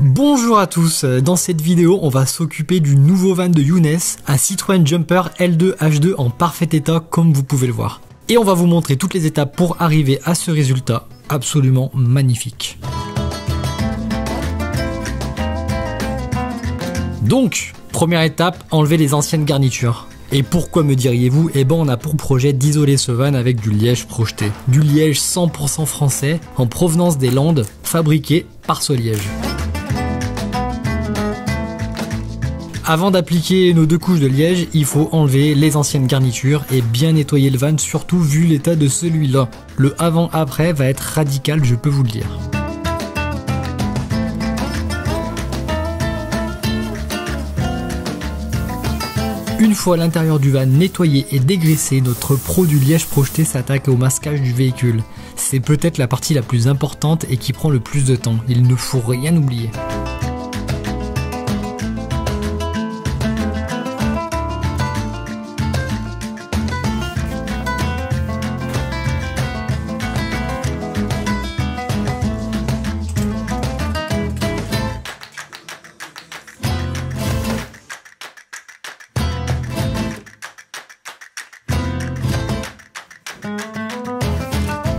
Bonjour à tous, dans cette vidéo on va s'occuper du nouveau van de Younes, un Citroën Jumper L2 H2 en parfait état comme vous pouvez le voir. Et on va vous montrer toutes les étapes pour arriver à ce résultat absolument magnifique. Donc, première étape, enlever les anciennes garnitures. Et pourquoi me diriez-vous? Eh ben on a pour projet d'isoler ce van avec du liège projeté. Du liège 100% français, en provenance des Landes, fabriqué par Soliège. Avant d'appliquer nos 2 couches de liège, il faut enlever les anciennes garnitures et bien nettoyer le van, surtout vu l'état de celui-là. Le avant-après va être radical, je peux vous le dire. Une fois l'intérieur du van nettoyé et dégraissé, notre pro du liège projeté s'attaque au masquage du véhicule. C'est peut-être la partie la plus importante et qui prend le plus de temps, il ne faut rien oublier.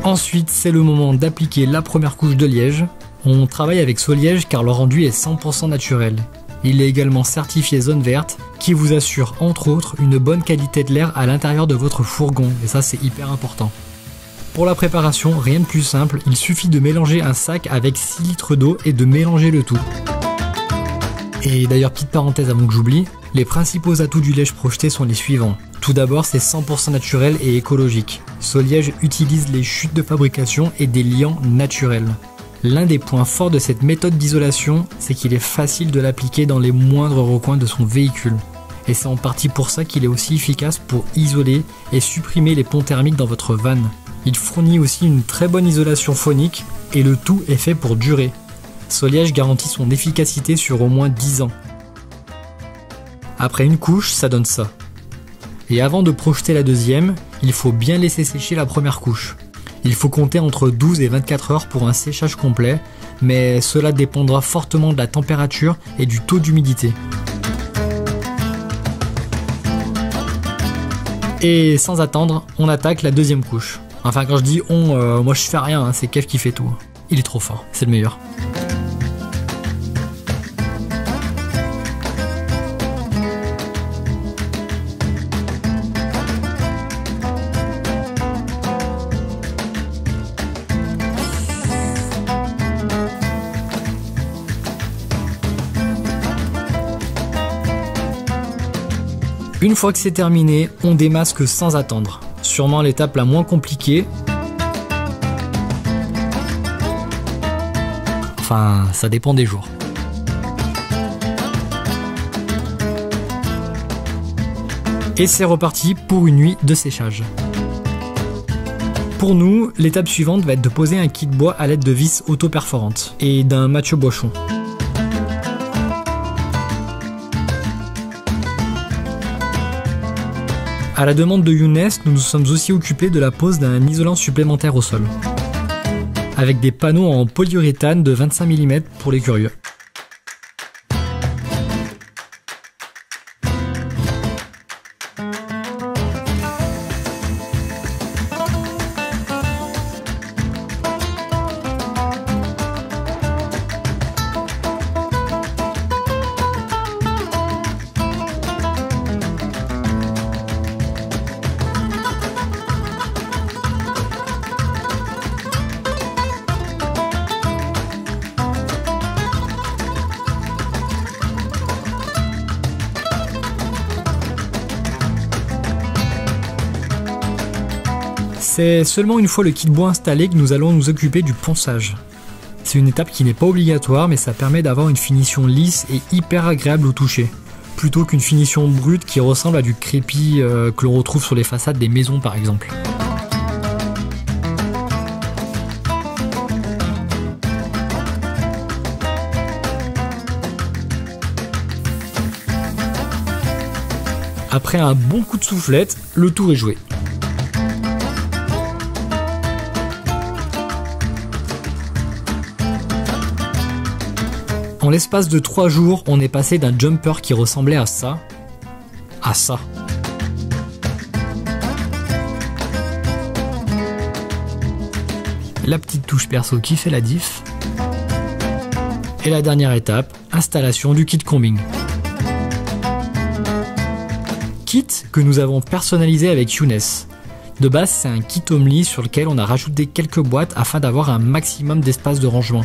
Ensuite, c'est le moment d'appliquer la première couche de liège. On travaille avec Soliège car leur rendu est 100% naturel. Il est également certifié zone verte qui vous assure entre autres une bonne qualité de l'air à l'intérieur de votre fourgon et ça c'est hyper important. Pour la préparation, rien de plus simple, il suffit de mélanger un sac avec 6 litres d'eau et de mélanger le tout. Et d'ailleurs, petite parenthèse avant que j'oublie, les principaux atouts du liège projeté sont les suivants. Tout d'abord, c'est 100% naturel et écologique. Soliège utilise les chutes de fabrication et des liants naturels. L'un des points forts de cette méthode d'isolation, c'est qu'il est facile de l'appliquer dans les moindres recoins de son véhicule. Et c'est en partie pour ça qu'il est aussi efficace pour isoler et supprimer les ponts thermiques dans votre van. Il fournit aussi une très bonne isolation phonique et le tout est fait pour durer. Soliège garantit son efficacité sur au moins 10 ans. Après une couche, ça donne ça. Et avant de projeter la deuxième, il faut bien laisser sécher la première couche. Il faut compter entre 12 et 24 heures pour un séchage complet, mais cela dépendra fortement de la température et du taux d'humidité. Et sans attendre, on attaque la deuxième couche. Enfin quand je dis on, moi je fais rien, hein, c'est Kev qui fait tout. Il est trop fort, c'est le meilleur. Une fois que c'est terminé, on démasque sans attendre. Sûrement l'étape la moins compliquée. Enfin, ça dépend des jours. Et c'est reparti pour une nuit de séchage. Pour nous, l'étape suivante va être de poser un kit bois à l'aide de vis auto-perforantes et d'un Mathieu Bochon. À la demande de Younes, nous nous sommes aussi occupés de la pose d'un isolant supplémentaire au sol, avec des panneaux en polyuréthane de 25 mm pour les curieux. C'est seulement une fois le kit bois installé que nous allons nous occuper du ponçage. C'est une étape qui n'est pas obligatoire mais ça permet d'avoir une finition lisse et hyper agréable au toucher, plutôt qu'une finition brute qui ressemble à du crépi que l'on retrouve sur les façades des maisons par exemple. Après un bon coup de soufflette, le tour est joué. En l'espace de 3 jours, on est passé d'un jumper qui ressemblait à ça, à ça. La petite touche perso qui fait la diff. Et la dernière étape, installation du kit combing. Kit que nous avons personnalisé avec Younes. De base, c'est un kit Homely sur lequel on a rajouté quelques boîtes afin d'avoir un maximum d'espace de rangement.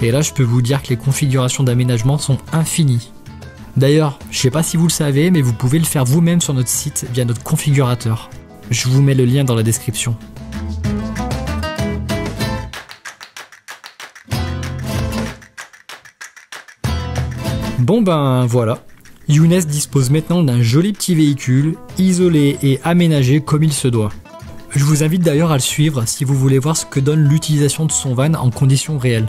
Et là, je peux vous dire que les configurations d'aménagement sont infinies. D'ailleurs, je sais pas si vous le savez, mais vous pouvez le faire vous-même sur notre site via notre configurateur. Je vous mets le lien dans la description. Bon ben voilà, Younes dispose maintenant d'un joli petit véhicule, isolé et aménagé comme il se doit. Je vous invite d'ailleurs à le suivre si vous voulez voir ce que donne l'utilisation de son van en conditions réelles.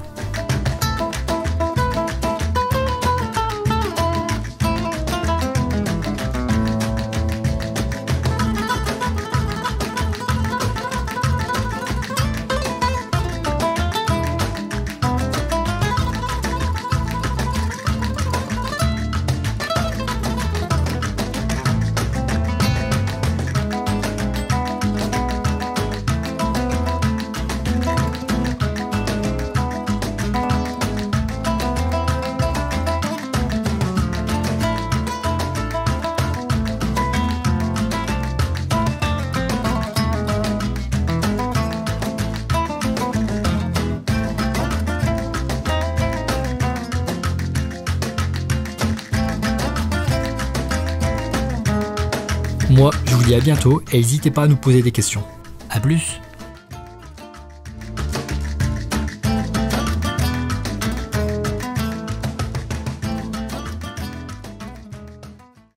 Moi, je vous dis à bientôt et n'hésitez pas à nous poser des questions. A plus!